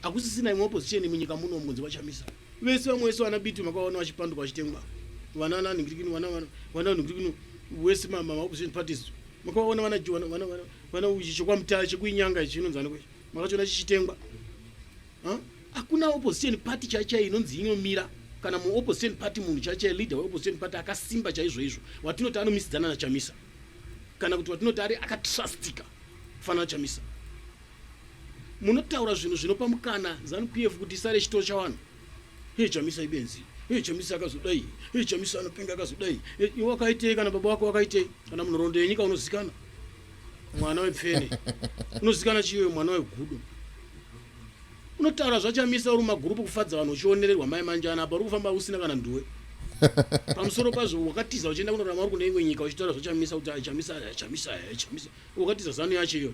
akusisina imwe opposition munyika muno munzi wachamisa vese vamwese vana biti makaona vachipanduka vachitengwa vana ningirikini vana ningirikini wese mama opposition parties makaona vana uchichokwa mutale chekuinyanga ichi inonzana kwe makachona chichitengwa hakuna opposition party chaichai inonzi inomira kana mu opposition party munhu chaichai leader we opposition party akasimba chaizvo watinoti anomisidzana nachamisa kana kuti watinoti ari akatrustika kufanana chamisa munotaura zvinhu zvinopa mukana ZANU-PF kuti isare chitoro chavanhu chamisa ibenzi chamisa akazodai chamisa anopenga akazodai iwe wakaitei kana baba wako wakaitei kana munhoroondo yenyika unozikana mwana wepfene unozikana chiwe mwana wegudo unotaura zvachamisa uri mumagurupu kufadza vanhu uchionererwa mai manjana apa uri kufamba usina kana nduwe pamusoro pazvo wakatiza uchienda kunorama uri kune imwe nyika uchitaura zvachamisa kuti chamisa wakatiza ZANU yacho iyo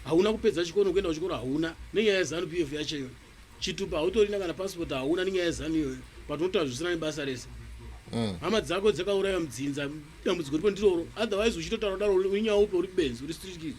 hauna kupedza chikoro kuenda kuchikoro hauna nenyaya yeZANU-PF yacho iyo chitupa hautorina kana passport hauna nenyaya yeZANU iyoyo patonotaura zvisina nebasa rese hama dzako dzakauraya mudzinza dambudziko ripo ndiroro otherwise uchitotaura daro unyaya upe uri benzi uri street.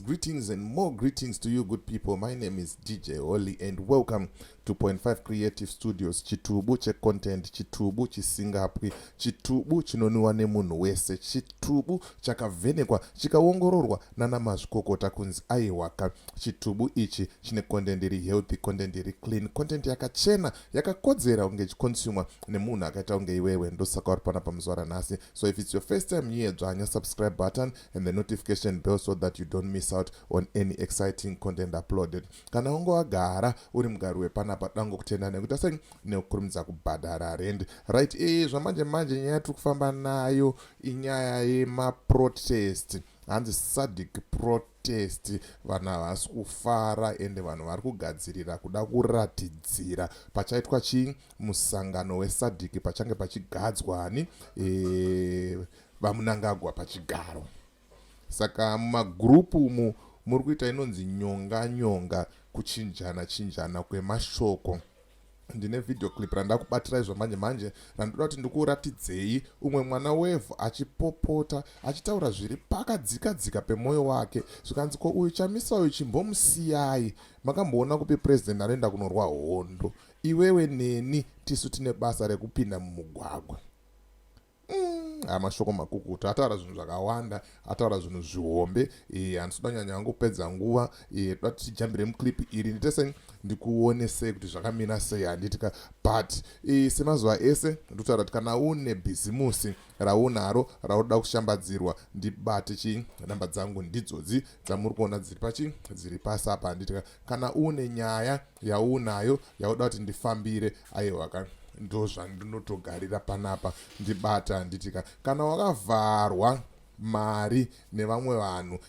Greetings and more greetings to you good people. My name is DJ Oli and welcome to 0.5 Creative Studios. Chitubu che content, chitubu chisingapwi, chitubu chinoniwa nemunhu wese, chitubu chakavenekwa chikaongororwa nana mazvikokota kunzi aiwaka. Chitubu ichi chine content iri healthy, content iri clean, content yakachena, yakakodzera unge chikonsumwa nemunhu akaita unge iwewe. Ndosaka uri pana pamuzuva ranhasi. So if it's your first time here, dzvanya subscribe button and the notification bell so that you don't miss out on any exciting content uploaded. Kana ungo wagara uri mugari wepanapa dango kutenda nekuti asai nekukurumidza kubhadhara rent right. Zvamanje manje nyaya yatiri kufamba nayo inyaya yemaprotest, hanzi Sadc protest. Vanhu havasi kufara ende vanhu vari kugadzirira kuda kuratidzira pachaitwa chii musangano weSadc pachange pachigadzwa vamunangagwa pachigaro. Saka mumagurupu umu muri kuita inonzi nyonga kuchinjana kwemashoko. Ndine video clip randakubatira zvamanje randoda kuti ndikuratidzei umwe mwana wevhu achipopota achitaura zviri pakadzika pemwoyo wake zvikanzi ko uyu chamisa uyu chimbomusiyai. Makamboona kupi president anoenda kunorwa hondo, iwewe neni tisu tine basa rekupinda mumugwagwa. Amashoko makukuta ataura zvinhu zvakawanda, ataura zvinhu zvihombe. Handisida kunyanya angopedza nguva, toda tichijambire muclip iri nditese ndikuonese kuti zvakamira sei handitika. But semazuva ese ndotaura kuti kana une bhizimusi raunaro raunoda kushambadzirwa ndibate chii namba dzangu ndidzodzi dzamuri kuona dziri pasi apa. Handitika kana une nyaya yaunayo yaunoda kuti ndifambire aiwa ndozvandinotogarira panapa ndibata. Handitika kana wakavharwa mari nevamwe vanhu,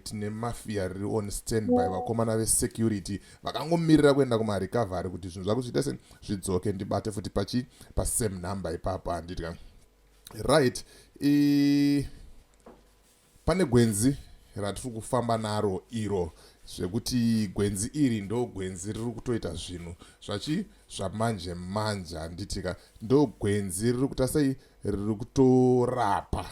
tine mafia riri on standby, vakomana vesecurity vakangomirira kuenda kumarecovery kuti zvinhu zvako zviite zvidzoke. Ndibate futi pasame number ipapo. Handitika right. Pane gwenzi ratiri kufamba naro iro zvekuti gwenzi iri ndo gwenzi riri kutoita zvinhu zvamanje. Handitika ndo gwenzi riri kuita sei riri kutorapa,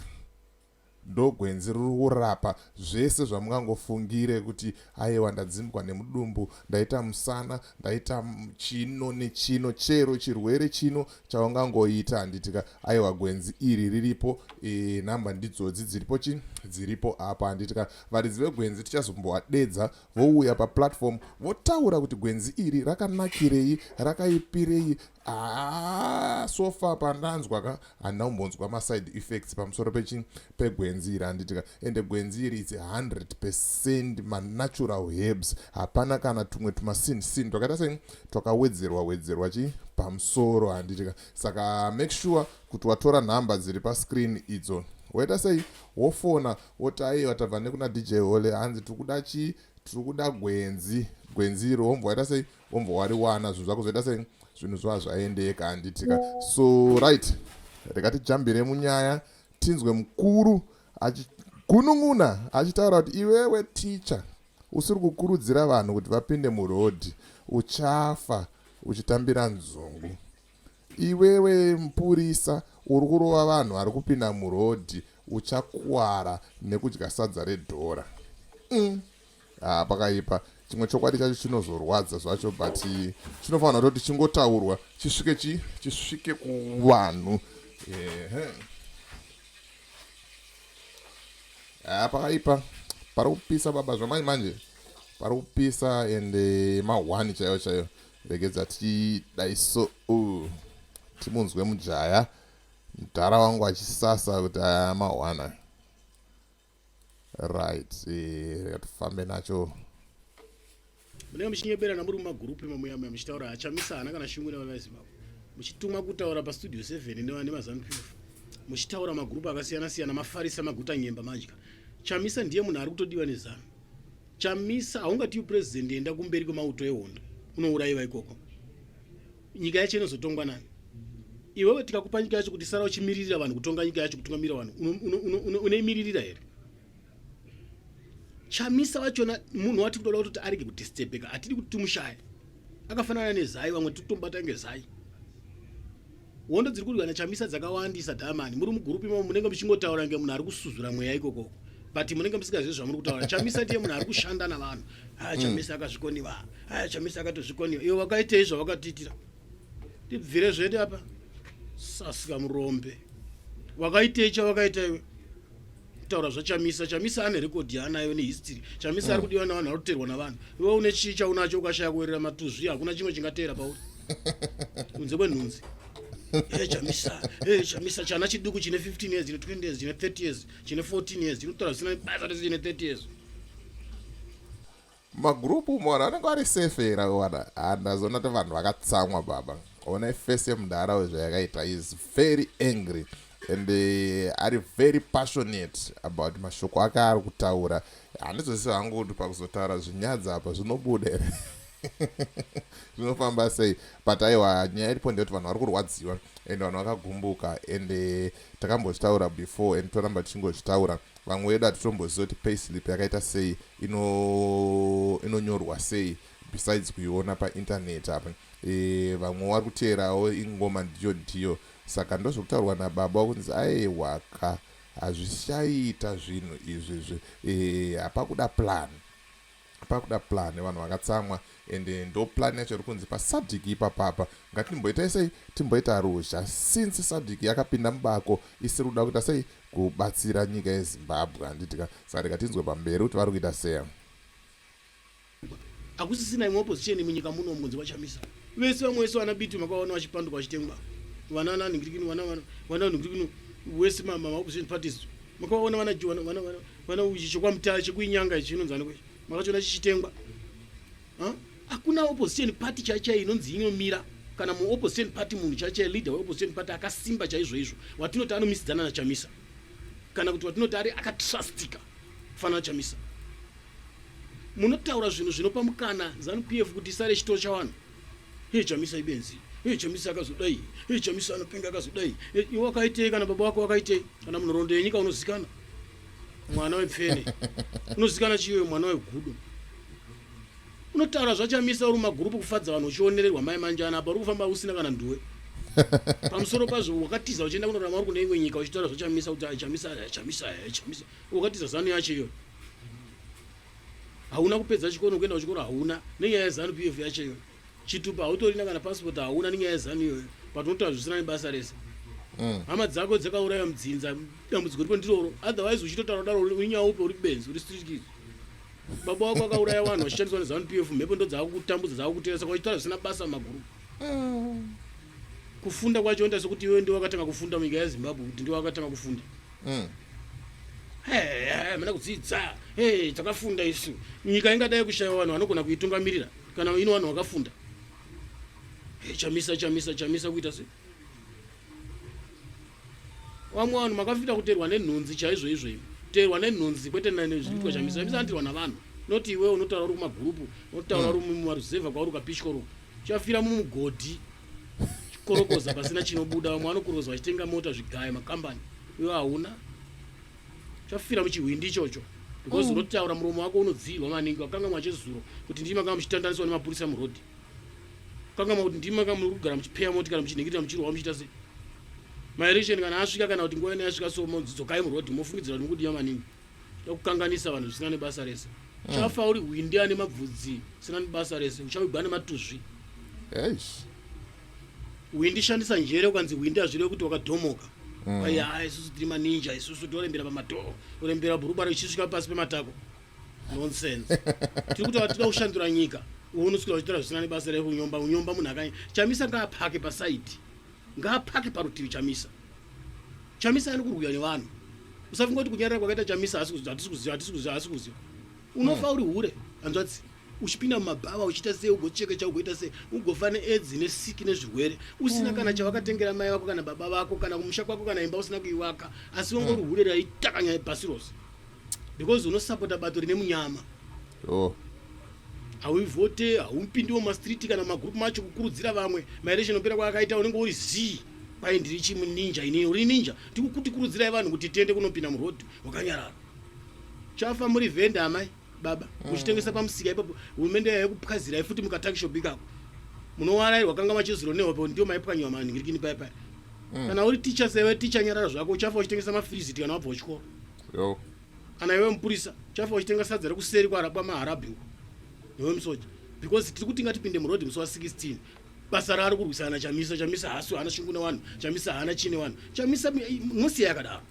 ndo gwenzi riri kurapa zvese zvamungangofungire kuti aiwa ndadzimbwa nemudumbu, ndaita musana, ndaita chino nechino, chero chirwere chino chaungangoita. Handitika aiwa gwenzi iri riripo. Namba ndidzodzi dziripo apa. Handitika varidzi vegwenzi tichazombovadedza vouya paplatform votaura kuti gwenzi iri rakanakirei, rakaipirei. Sofa pandanzwa handina kumbonzwa maside effects pamusoro pegwenzi iri. Handitika ende gwenzi iri it's 100% manatural herbs, hapana kana tumwe tumasini twakaita sei twakawedzerwa pamusoro. Handitika saka make sure kuti watora nhamba dziri pascreen idzo, woita sei wofona woti tabva nekuna DJ Ole, hanzi tiri kuda gwenzi iri, wombwa waita sei wombwa wariwana, zvinhu zvako zvoita sei zvinhu zvava zvaendeka handitika. So right, rekatijambire munyaya tinzwe mukuru achigunun'una achitaura kuti iwewe ticha usiri kukurudzira vanhu kuti vapinde murodhi, uchafa uchitambira nzungu. Iwewe mupurisa uri kurova vanhu vari kupinda murodhi, uchakuwara nekudya sadza redhora. Pakaipa. Chimwe chokwadi chacho chinozorwadza zvacho, but chinofanira kuti chingotaurwa chisvike kuvanhu. Pakaipa. Pari kupisa baba zvamanje pari kupisa ende mahwani chaiyo. Regedza tidaiso timunzwe mujaya mudhara wangu achisasa kuti aya mahwana. Right, tifambe nacho. Munenge muchinyeberana muri mumagurupu mamuyama muchitaura achamisana kana shungura vavazimbabwe, muchitumwa kutaura pastudio 7 nemazanu 12, muchitaura magurupu akasiyana siyana, mafarisa maguta nyemba madya. Chamisa ndiye munhu ari kutodiwa nezano. Chamisa haungati president enda kumberi kwemauto ehondo unourayiwa ikoko. Nyika yacho inozotongwa nani? Iwewe tikakupa nyika yacho kuti sara uchimiririra vanhu kutonga nyika yacho, kutungamira vanhu, unoimiririra here? Chamisa wachona munhu wati kutoda kuti arege kudistepeka, atidi kuti timushaye. Akafanana nezai, vamwe titombata ngezai. Hondo dziri kurwa Chamisa dzakawandisa dhamani. Muri mugurupu imomo munenge muchingotaura ngemunhu ari kusuzura mweya ikoko. But munenge musingazivi zvamuri kutaura. Chamisa ndiye munhu ari kushanda navanhu. Chamisa akazvikoniwa. Chamisa akatozvikoniwa. Iwe wakaitei zvawakatiitira? Tibvire zvedu apa. Sasika murombe. Wakaitei chawakaita iwe? Taura zvachamisa. Chamisa ane rekodhi yaanayo nehistory. Chamisa ari kudiwa navanhu ari kuteerwa navanhu. Iwe une chii chaunacho ukashaya kuwerera matuzvi, hakuna chimwe chingateera pauri. Kunze kwenhunzi. Chamisa chana chiduku chine 15 years, chine 20 years, chine 30 years, chine 14 years, chinotaura zvisina basa rese chine 30 years. Magurupu mwana anenge ari safe era wana. Andazona kuti vanhu vakatsamwa baba. Ona face yemudhara zvayakaita is very angry and are very passionate about mashoko ake ari kutaura. Handizvose hangu kuti pakuzotaura zvinyadza apa zvinobuda. Zvinofamba sei, but aiwa nyaya iripo ndeyekuti vanhu vari kurwadziwa ende vanhu vakagumbuka ende takambochitaura before ende toramba tichingochitaura. Vamwe vedu hatitomboziva kuti payslip yakaita sei, inonyorwa sei besides kuiona painternet apa. Vamwe vari kuteerawo ingoma ndiyo. Saka ndozvokutaurwa nababa kunzi aiwaka hazvishaita zvinhu izvi, hapakuda plan. Vanhu vakatsamwa ende ndo plan yacho iri kunzi pasadc ipapapa. Ngatimboita sei, timboita ruzha since sadc yakapinda mubako isiri kuda kuita sei kubatsira nyika yeZimbabwe handitika. Saka ngatinzwe pamberi kuti vari kuita sei. Hakusisina imwe opposition munyika muno mudzi wachamisa. Vese vamwe vese vana bitu makaona vachipanduka vachitengwa. Vana naningirikini vana ningirikini wese mama opposition parties. Makaona vana uchi chokwamutala chekuinyanga chinonzana kwe. Makachona chichitengwa. Hakuna opposition party chaichai inonzi inomira kana mu opposition party munhu chaichai leader we opposition party akasimba chaizvo watinoti anomisidzana naChamisa kana kuti watinoti ari akatrustika kufana naChamisa. Munotaura zvinhu zvinopa mukana ZANU-PF kuti isare chitoro chavanhu. Chamisa ibenzi. Chamisa akazodai. Chamisa anopenga akazodai. Iwe wakaitei kana baba wako wakaitei kana munhoroondo yenyika unozikana. Mwana wepfene. Unozikana chiwe mwana wegudo. Unotaura zvaChamisa uri magurupu kufadza vanhu uchionererwa mai manjana apa uri kufamba usina kana nduwe. Pamusoro pazvo wakatiza uchienda kunorama uri kune imwe nyika uchitaura zvaChamisa kuti Chamisa. Wakatiza zano yacho iyo. Hauna kupedza chikoro kuenda kuchikoro hauna nenyaya yeZANU-PF yacho iyo. Chitupa hautorina kana passport hauna nenyaya yeZANU iyoyo. Patonotaura zvisina nebasa rese. Hama dzako dzakauraya mudzinza dambudziko ripo ndiroro. Otherwise uchitotaura daro unyaya upe uri benzi uri street kid. Baba wako akauraya vanhu vachishandiswa neZANU-PF, mhepo ndo dzakakutambudza dzakakutengesa kwachitaura zvisina basa maguru. Kufunda kwacho ndase kuti iwe ndiwe wakatanga kufunda munyika yeZimbabwe kuti ndiwe wakatanga kufunda. Mana kudzidza. Takafunda isu. Nyika ingadai kushaya vanhu vanogona kuitungamirira kana ino vanhu vakafunda. Chamisa kuita sei? Vamwe vanhu makafita kuteerwa nenhunzi chaizvo izvo. Kuteerwa nenhunzi kwete nezvinoitwa Chamisa. Chamisa anoteerwa navanhu. Noti iwe unotaura uri kumagurupu, unotaura uri mumaruzevha kwauri ukapishwa uri. Chafira mumugodhi. korokoza pasina chinobuda, vamwe vanokoroza vachitenga mota zvigaya makambani, iwe hauna. Chafira muchihwindi ichocho. Because unotaura muromo wako unodzirwa maningi, wakanga mwachezuro kuti ndima kama muchitandaniswa nemapurisa murodhi. Kanga kuti ndima kama muri kugara muchipeya motikari muchinhingirira muchirwa muchiita sei. Maelection kana asvika kana kuti nguva ine yasvika so dzokai murodhi mofungidzira kuti mukudiya maningi. Kukanganisa vanhu zvisina nebasa rese. Chafa uri hwindi ane mabvudzi sina nebasa rese, uchavigwa nematuzvi. Hwindi shandisa njere ukanzi hwindi hazvirevi kuti wakadhomoka. Aya isusu tiri maninja, isusu torembera pamatoo, orembera bhurubara ichisvika pasi pematako. Nonsense. Tiri kuti vatida kushandura nyika. Unosvika uchitaura zvisina nebasa rese unyomba munhu akanya. Chamisa ngaapake pasaiti. Ngaapake parutivi Chamisa. Chamisa ari kurwuya nevanhu. Usafunga kuti kunyarara kwakaita Chamisa hatisi kuziva. Unofa uri hure, hanzvadzi. Uchipinda mumabhava uchiita sei, ugocheka chaugoita sei, ugofa neAIDS nesiki nezvirwere, usina kana chavakatengera mai vako kana baba vako kana kumusha kwako kana imba usina kuivaka, asi wongori hure raitakanya pasi rose. Because unosapota bato rine munyama. Hauivhote, haupindiwo mastriti kana magrupu macho kukurudzira vamwe. Maelection opera kwakaita unenge uri zii. Kwai ndiri chimuninja inini, uri ninja. Tikukutikurudzirai vanhu kuti tiende kunopinda murodhi wakanyarara. Chafa muri venda amai. Baba, muchitengesa pamusika ipapo, hurumende yaikupwazirai futi mukatakishopu ikako. Munowarai wakanga machiziro nehope ndio maipwanyiwa maningirikini paipai. Kana uri ticha sewe ticha nyarara zvako uchafa uchitengesa mafiriziti kana wabva kuchikoro. Kana iwe mupurisa, uchafa uchitenga sadza rekuseri kwarapwa maharabhingu. Iwe musoja. Because tiri kuti ngatipinde murodhi musi wa 16. Basa rari kurwisana Chamisa hasu hana shungu nevanhu, Chamisa hana chine vanhu. Chamisa musiya yakadaro.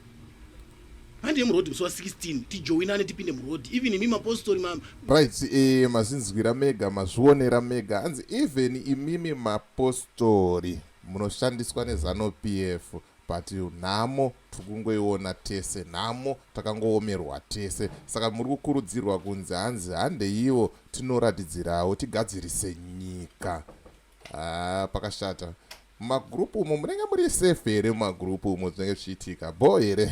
Handi murodhi musi wa 16 tijoinane tipinde murodhi, even imi mapostori right. Mazinzwira mega, mazvionera mega, hanzi even imimi mapostori munoshandiswa nezanu PF, but nhamo tikungoiona tese, nhamo takangoomerwa tese. Saka muri kukurudzirwa kunzi hanzi hande ivo tinoratidzirawo tigadzirise nyika. Pakashata. Magrupu umo munenge muri safe here, magrupu umo zvinenge zvichiitika bo here.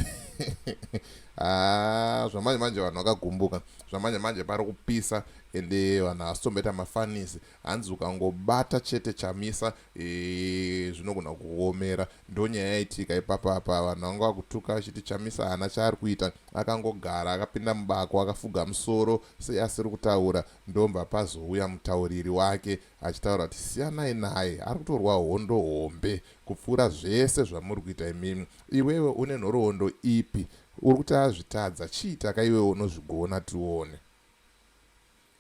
Zvamanje manje vanhu vakagumbuka, zvamanje manje pari kupisa, ende vanhu havasitombeta mafanisi. Hanzi ukangobata chete Chamisa zvinogona kuomera. Ndonyaya yaitika ipapapa, vanhu vanga vakutuka vachiti Chamisa hana chaari kuita, akangogara akapinda mubako akafuga musoro sei asiri kutaura. Ndomba pazouya mutauriri wake achitaura kuti siyanai naye, ari kutorwa hondo hombe kupfuura zvese zvamuri kuita imimi. Iwewe une nhoroondo ipi? Uri kuti azvitadza chiita ka iwewe unozvigona tione.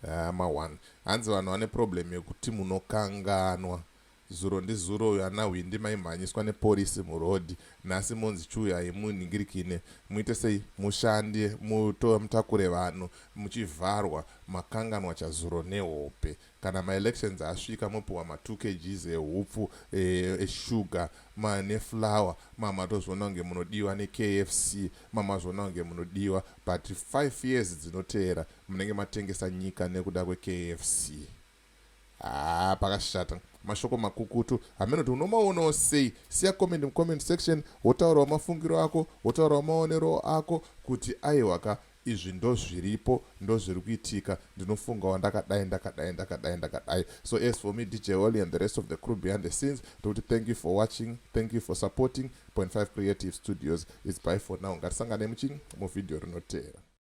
Ma1 hanzi vanhu vane problem yekuti munokanganwa. Zuro ndizuro uyo ana hwindi maimhanyiswa nepolisi murodhi, nhasi monzi chiuya munhingirikine muite sei, mushande mutakure vanhu muchivharwa, makanganwa chazuro nehope. Kana maelections asvika mopiwa ma2 kgs ehupfu eshuga neflower, mamatozviona kunge munodiwa neKFC, mamazviona kunge munodiwa, but 5 years dzinoteera munenge matengesa nyika nekuda kweKFC. Pakashata. Mashoko makukutu hamene kuti unomaonawo sei. Siya comment mcomment section, wotaurawo mafungiro ako, wotaurawo maonero ako kuti aiwaka izvi ndo zviripo, ndo zviri kuitika, ndinofungawo ndakadai. So as for me, DJ Wally and the rest of the crew behind the scenes, thank you for watching, thank you for supporting. .5 Creative Studios is bye for now. Ngatisangane muvideo rinotera.